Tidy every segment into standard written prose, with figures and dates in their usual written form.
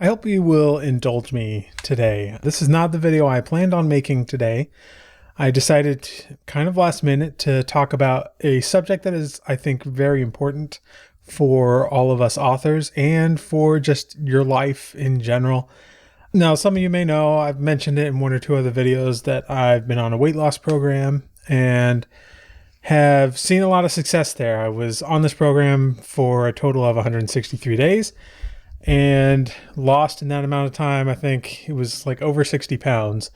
I hope you will indulge me today. This is not the video I planned on making today. I decided kind of last minute to talk about a subject that is, I think, very important for all of us authors and for just your life in general. Now, some of you may know, I've mentioned it in one or two other videos, that I've been on a weight loss program and have seen a lot of success there. I was on this program for a total of 163 days and lost in that amount of time, I think it was like over 60 pounds.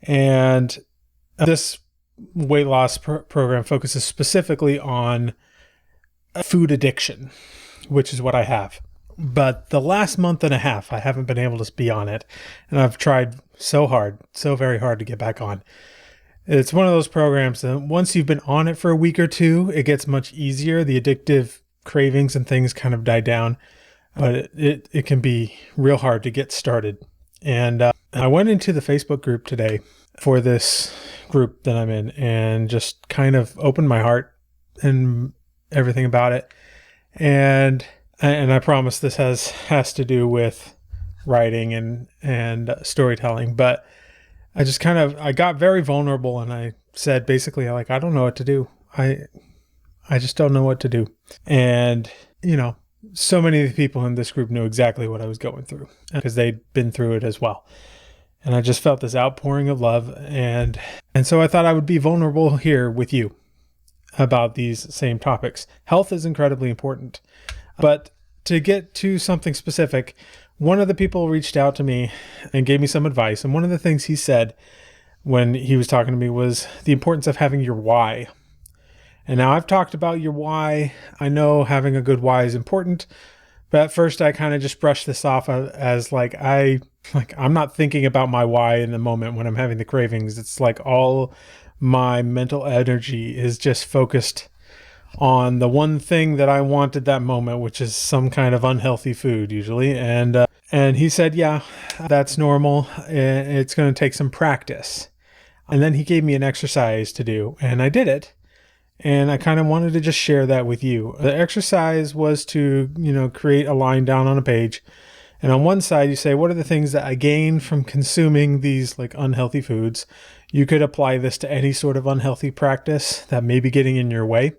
And this weight loss program focuses specifically on food addiction, which is what I have. But the last month and a half, I haven't been able to be on it. And I've tried so very hard to get back on. It's one of those programs that once you've been on it for a week or two, it gets much easier. The addictive cravings and things kind of die down, but it can be real hard to get started. And I went into the Facebook group today for this group that I'm in and just kind of opened my heart and everything about it. And I promise this has to do with writing and storytelling, but I got very vulnerable, and I said basically, like, I don't know what to do. I just don't know what to do. And, so many of the people in this group knew exactly what I was going through because they'd been through it as well. And I just felt this outpouring of love. And so I thought I would be vulnerable here with you about these same topics. Health is incredibly important. But to get to something specific, one of the people reached out to me and gave me some advice. And one of the things he said when he was talking to me was the importance of having your why. And now I've talked about your why. I know having a good why is important, but at first I kind of just brushed this off as I'm not thinking about my why in the moment when I'm having the cravings. It's like all my mental energy is just focused on the one thing that I want at that moment, which is some kind of unhealthy food usually. And he said, yeah, that's normal. It's going to take some practice. And then he gave me an exercise to do, and I did it. And I kind of wanted to just share that with you. The exercise was to, create a line down on a page. And on one side, you say, what are the things that I gain from consuming these like unhealthy foods? You could apply this to any sort of unhealthy practice that may be getting in your way.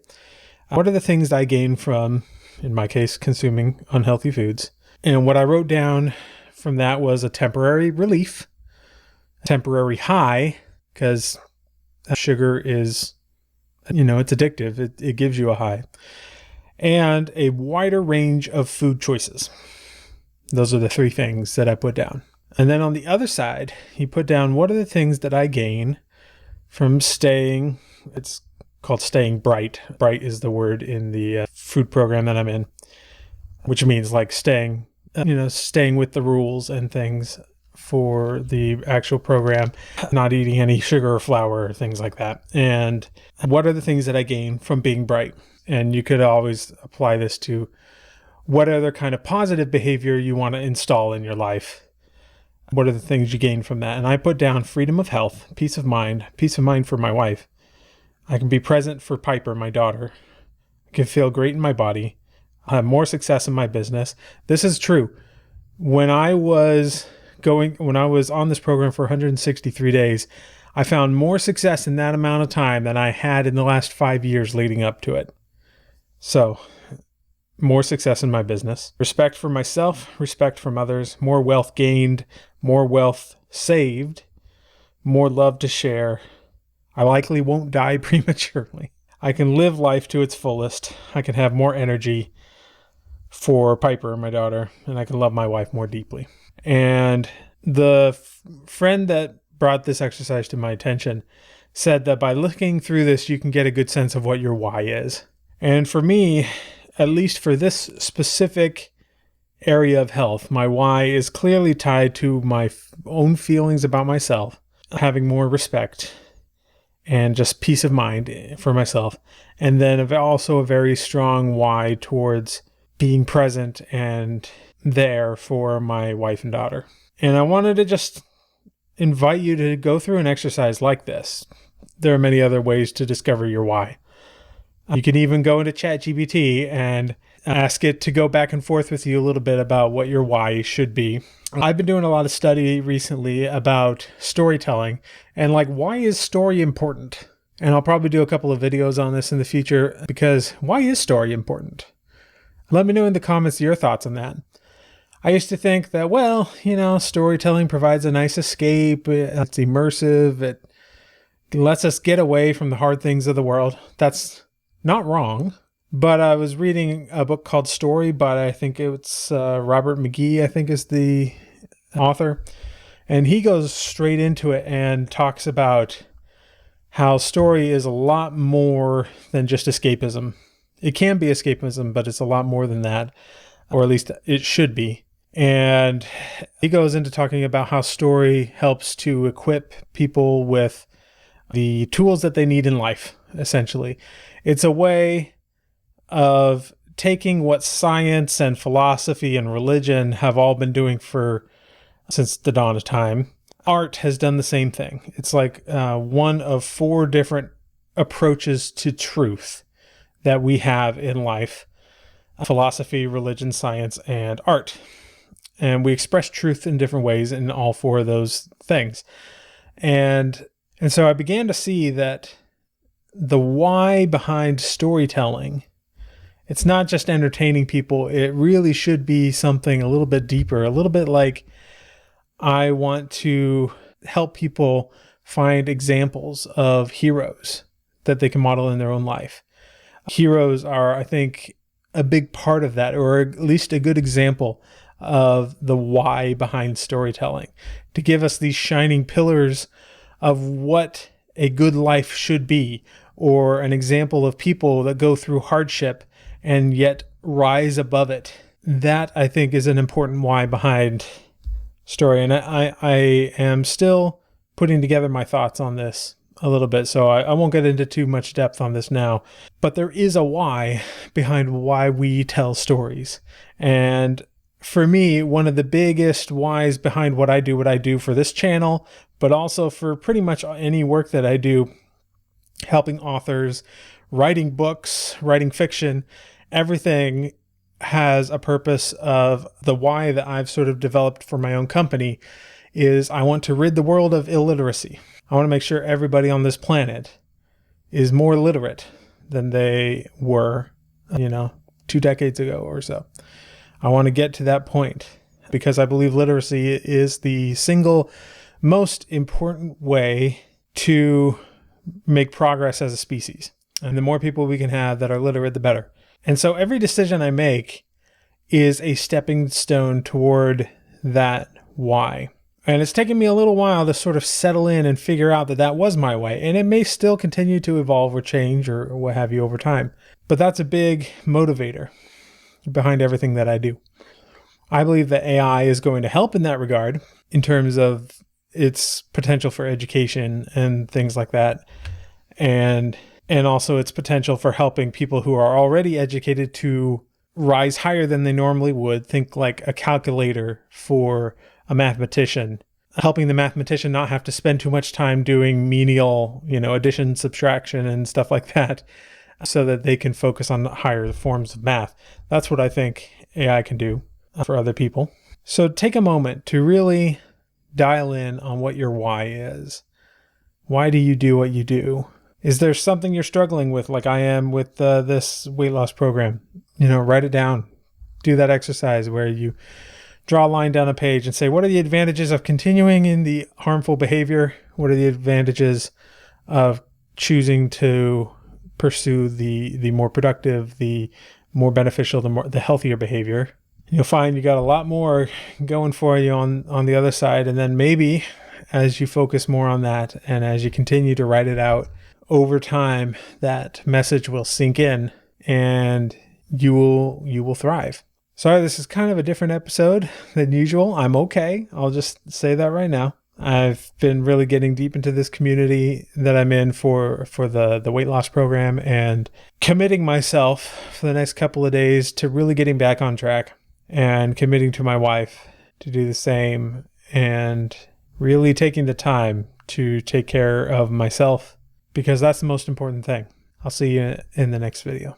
What are the things that I gain from, in my case, consuming unhealthy foods? And what I wrote down from that was a temporary relief, a temporary high, because sugar is, it's addictive. It gives you a high. And a wider range of food choices. Those are the three things that I put down. And then on the other side, he put down, what are the things that I gain from staying, it's called staying bright. Bright is the word in the food program that I'm in, which means like staying with the rules and things for the actual program, not eating any sugar or flour or things like that. And what are the things that I gain from being bright? And you could always apply this to what other kind of positive behavior you want to install in your life. What are the things you gain from that? And I put down freedom of health, peace of mind for my wife. I can be present for Piper, my daughter. I can feel great in my body. I have more success in my business. This is true. When I was on this program for 163 days, I found more success in that amount of time than I had in the last 5 years leading up to it. So, more success in my business. Respect for myself, respect from others, more wealth gained, more wealth saved, more love to share. I likely won't die prematurely. I can live life to its fullest. I can have more energy for Piper, my daughter, and I can love my wife more deeply. And the friend that brought this exercise to my attention said that by looking through this, you can get a good sense of what your why is. And for me, at least for this specific area of health, my why is clearly tied to my own feelings about myself, having more respect and just peace of mind for myself. And then also a very strong why towards being present and there for my wife and daughter. And I wanted to just invite you to go through an exercise like this. There are many other ways to discover your why. You can even go into ChatGPT and ask it to go back and forth with you a little bit about what your why should be. I've been doing a lot of study recently about storytelling and like, why is story important? And I'll probably do a couple of videos on this in the future, because why is story important? Let me know in the comments your thoughts on that. I used to think that, well, storytelling provides a nice escape. It's immersive. It lets us get away from the hard things of the world. That's not wrong. But I was reading a book called Story, but I think it's Robert McGee, I think is the author. And he goes straight into it and talks about how story is a lot more than just escapism. It can be escapism, but it's a lot more than that, or at least it should be. And he goes into talking about how story helps to equip people with the tools that they need in life, essentially. It's a way of taking what science and philosophy and religion have all been doing since the dawn of time. Art has done the same thing. It's like one of 4 different approaches to truth that we have in life: philosophy, religion, science, and art. And we express truth in different ways in all 4 of those things. And so I began to see that the why behind storytelling, it's not just entertaining people. It really should be something a little bit deeper, a little bit like, I want to help people find examples of heroes that they can model in their own life. Heroes are, I think, a big part of that, or at least a good example of the why behind storytelling, to give us these shining pillars of what a good life should be, or an example of people that go through hardship and yet rise above it. That, I think, is an important why behind story. And I am still putting together my thoughts on this a little bit, so I won't get into too much depth on this now. But there is a why behind why we tell stories. And for me, one of the biggest whys behind what I do for this channel, but also for pretty much any work that I do, helping authors, writing books, writing fiction, everything has a purpose of the why that I've sort of developed for my own company is I want to rid the world of illiteracy. I want to make sure everybody on this planet is more literate than they were, 2 decades ago or so. I want to get to that point because I believe literacy is the single most important way to make progress as a species. And the more people we can have that are literate, the better. And so every decision I make is a stepping stone toward that why. And it's taken me a little while to sort of settle in and figure out that that was my way. And it may still continue to evolve or change or what have you over time. But that's a big motivator behind everything that I do. I believe that AI is going to help in that regard in terms of its potential for education and things like that. And also its potential for helping people who are already educated to rise higher than they normally would. Think like a calculator for a mathematician, helping the mathematician not have to spend too much time doing menial, addition, subtraction, and stuff like that, so that they can focus on higher forms of math. That's what I think AI can do for other people. So take a moment to really dial in on what your why is. Why do you do what you do? Is there something you're struggling with, like I am with this weight loss program? Write it down. Do that exercise where you draw a line down a page and say, what are the advantages of continuing in the harmful behavior? What are the advantages of choosing to pursue the more productive, the more beneficial, the healthier behavior? You'll find you got a lot more going for you on the other side. And then maybe as you focus more on that and as you continue to write it out over time, that message will sink in and you will thrive. Sorry, this is kind of a different episode than usual. I'm okay. I'll just say that right now. I've been really getting deep into this community that I'm in for the weight loss program and committing myself for the next couple of days to really getting back on track and committing to my wife to do the same and really taking the time to take care of myself because that's the most important thing. I'll see you in the next video.